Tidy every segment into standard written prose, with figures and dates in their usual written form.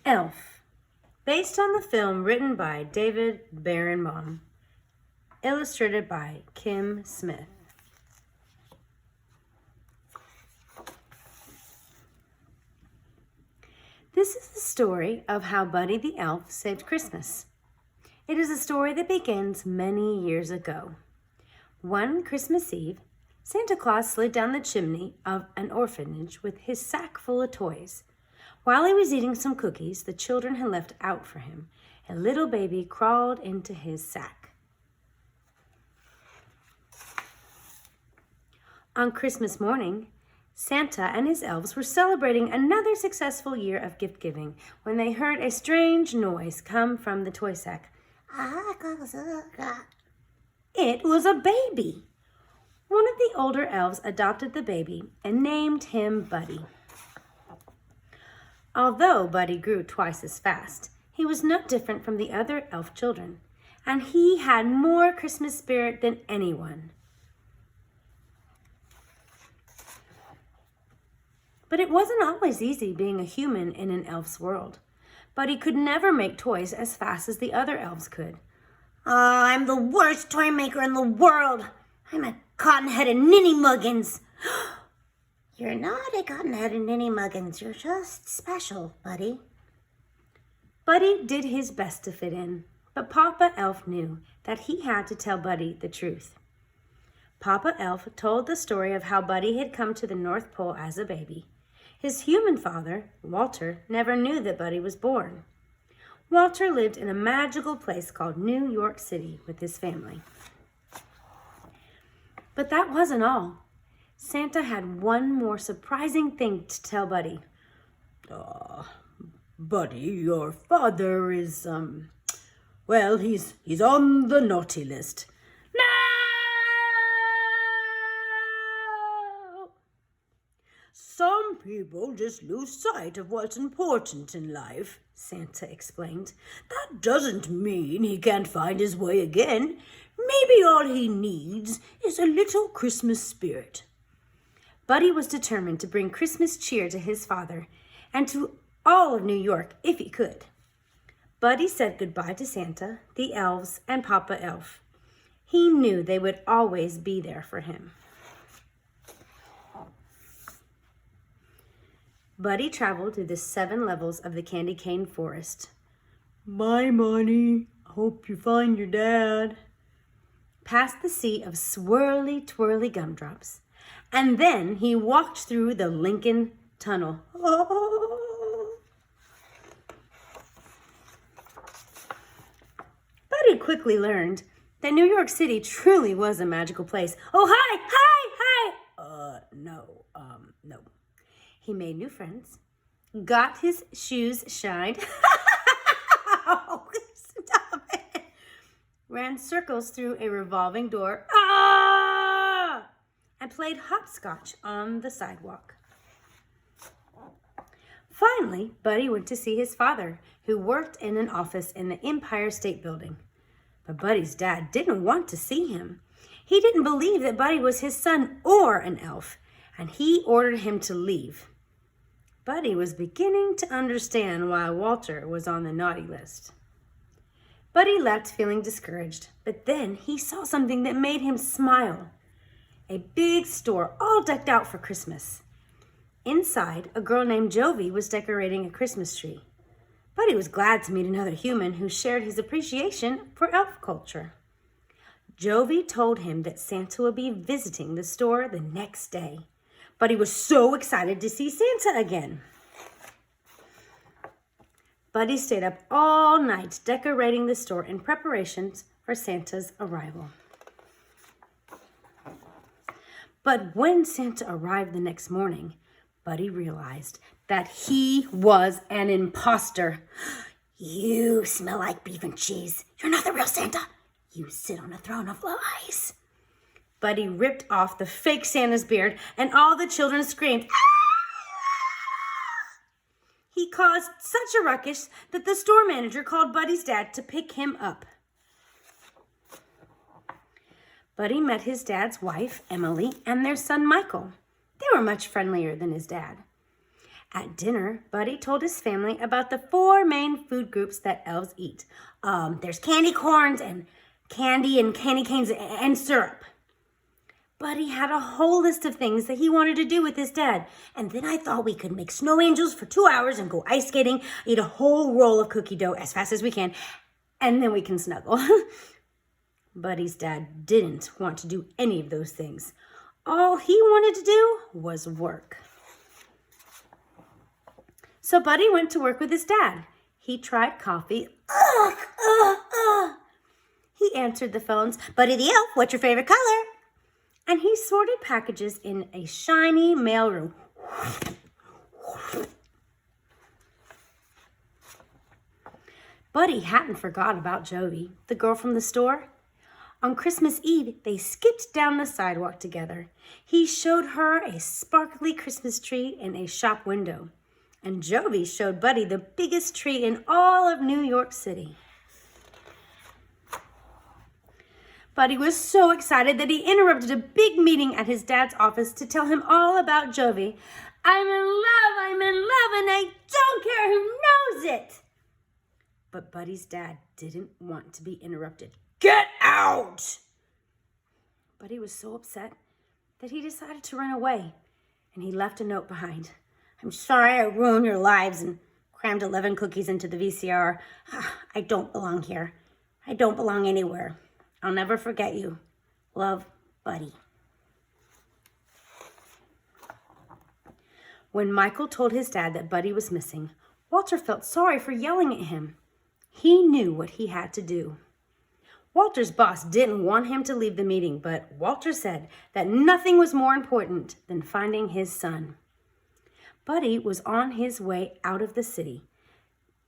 Elf, based on the film written by David Berenbaum, illustrated by Kim Smith. This is the story of how Buddy the Elf saved Christmas. It is a story that begins many years ago. One Christmas Eve, Santa Claus slid down the chimney of an orphanage with his sack full of toys. While he was eating some cookies the children had left out for him, a little baby crawled into his sack. On Christmas morning, Santa and his elves were celebrating another successful year of gift-giving when they heard a strange noise come from the toy sack. It was a baby. One of the older elves adopted the baby and named him Buddy. Although Buddy grew twice as fast, he was no different from the other elf children, and he had more Christmas spirit than anyone. But it wasn't always easy being a human in an elf's world. Buddy could never make toys as fast as the other elves could. I'm the worst toy maker in the world. I'm a cotton-headed ninny-muggins. You're not a cotton-headed ninny-muggins. You're just special, Buddy. Buddy did his best to fit in, but Papa Elf knew that he had to tell Buddy the truth. Papa Elf told the story of how Buddy had come to the North Pole as a baby. His human father, Walter, never knew that Buddy was born. Walter lived in a magical place called New York City with his family. But that wasn't all. Santa had one more surprising thing to tell Buddy. Buddy, your father is, well, he's on the naughty list. No! Some people just lose sight of what's important in life, Santa explained. That doesn't mean he can't find his way again. Maybe all he needs is a little Christmas spirit. Buddy was determined to bring Christmas cheer to his father and to all of New York if he could. Buddy said goodbye to Santa, the elves, and Papa Elf. He knew they would always be there for him. Buddy traveled through the 7 levels of the candy cane forest. Bye, Money. Hope you find your dad. Past the sea of swirly, twirly gumdrops. And then he walked through the Lincoln Tunnel. Buddy quickly learned that New York City truly was a magical place. Oh, hi! No. He made new friends, got his shoes shined, stop it, ran circles through a revolving door, and played hopscotch on the sidewalk. Finally, Buddy went to see his father, who worked in an office in the Empire State Building. But Buddy's dad didn't want to see him. He didn't believe that Buddy was his son or an elf, and he ordered him to leave. Buddy was beginning to understand why Walter was on the naughty list. Buddy left feeling discouraged, but then he saw something that made him smile. A big store all decked out for Christmas. Inside, a girl named Jovi was decorating a Christmas tree. Buddy was glad to meet another human who shared his appreciation for elf culture. Jovi told him that Santa would be visiting the store the next day. Buddy was so excited to see Santa again. Buddy stayed up all night decorating the store in preparations for Santa's arrival. But when Santa arrived the next morning, Buddy realized that he was an imposter. You smell like beef and cheese. You're not the real Santa. You sit on a throne of lies. Buddy ripped off the fake Santa's beard, and all the children screamed. He caused such a ruckus that the store manager called Buddy's dad to pick him up. Buddy met his dad's wife, Emily, and their son, Michael. They were much friendlier than his dad. At dinner, Buddy told his family about the 4 main food groups that elves eat. There's candy corns and candy canes and syrup. Buddy had a whole list of things that he wanted to do with his dad. And then I thought we could make snow angels for 2 hours and go ice skating, eat a whole roll of cookie dough as fast as we can, and then we can snuggle. Buddy's dad didn't want to do any of those things. All he wanted to do was work. So Buddy went to work with his dad. He tried coffee. He answered the phones. Buddy the Elf, what's your favorite color? And he sorted packages in a shiny mailroom. Buddy hadn't forgotten about Jovi, the girl from the store. On Christmas Eve, they skipped down the sidewalk together. He showed her a sparkly Christmas tree in a shop window. And Jovi showed Buddy the biggest tree in all of New York City. Buddy was so excited that he interrupted a big meeting at his dad's office to tell him all about Jovi. I'm in love, and I don't care who knows it. But Buddy's dad didn't want to be interrupted. Get out! Buddy was so upset that he decided to run away, and he left a note behind. I'm sorry I ruined your lives and crammed 11 cookies into the VCR. I don't belong here. I don't belong anywhere. I'll never forget you. Love, Buddy. When Michael told his dad that Buddy was missing, Walter felt sorry for yelling at him. He knew what he had to do. Walter's boss didn't want him to leave the meeting, but Walter said that nothing was more important than finding his son. Buddy was on his way out of the city,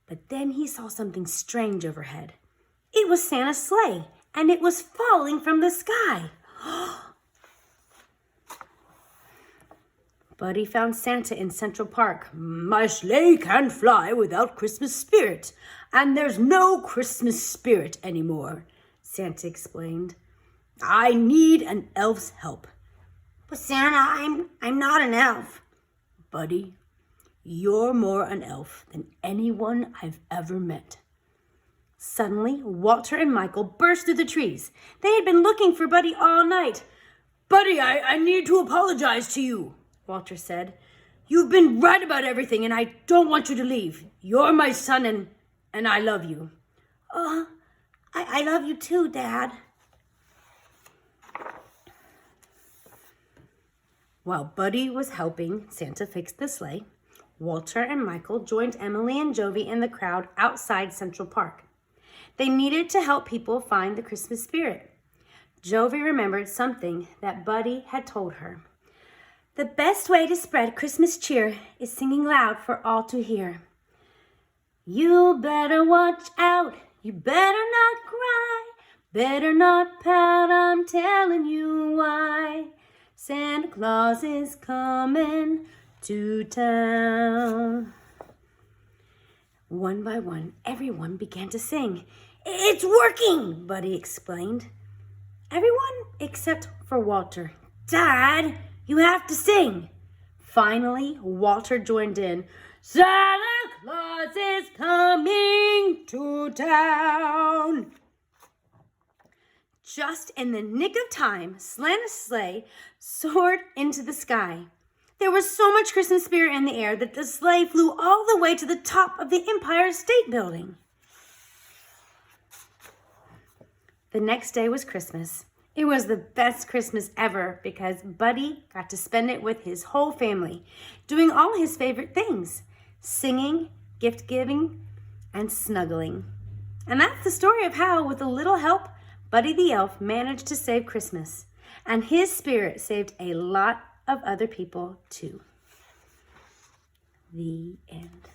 but then he saw something strange overhead. It was Santa's sleigh, and it was falling from the sky. Buddy found Santa in Central Park. My sleigh can't fly without Christmas spirit, and there's no Christmas spirit anymore, Santa explained. I need an elf's help. But Santa, I'm not an elf. Buddy, you're more an elf than anyone I've ever met. Suddenly, Walter and Michael burst through the trees. They had been looking for Buddy all night. Buddy, I need to apologize to you, Walter said. You've been right about everything, and I don't want you to leave. You're my son, and I love you. I love you too, Dad. While Buddy was helping Santa fix the sleigh, Walter and Michael joined Emily and Jovi in the crowd outside Central Park. They needed to help people find the Christmas spirit. Jovi remembered something that Buddy had told her. The best way to spread Christmas cheer is singing loud for all to hear. You better watch out, you better not cry, better not pout, I'm telling you why. Santa Claus is coming to town. One by one, everyone began to sing. It's working, Buddy explained. Everyone except for Walter. Dad, you have to sing. Finally, Walter joined in. Santa Claus is coming to town. Just in the nick of time, Santa's sleigh soared into the sky. There was so much Christmas spirit in the air that the sleigh flew all the way to the top of the Empire State Building. The next day was Christmas. It was the best Christmas ever because Buddy got to spend it with his whole family, doing all his favorite things, singing, gift giving, and snuggling. And that's the story of how, with a little help, Buddy the Elf managed to save Christmas. And his spirit saved a lot of other people too. The end.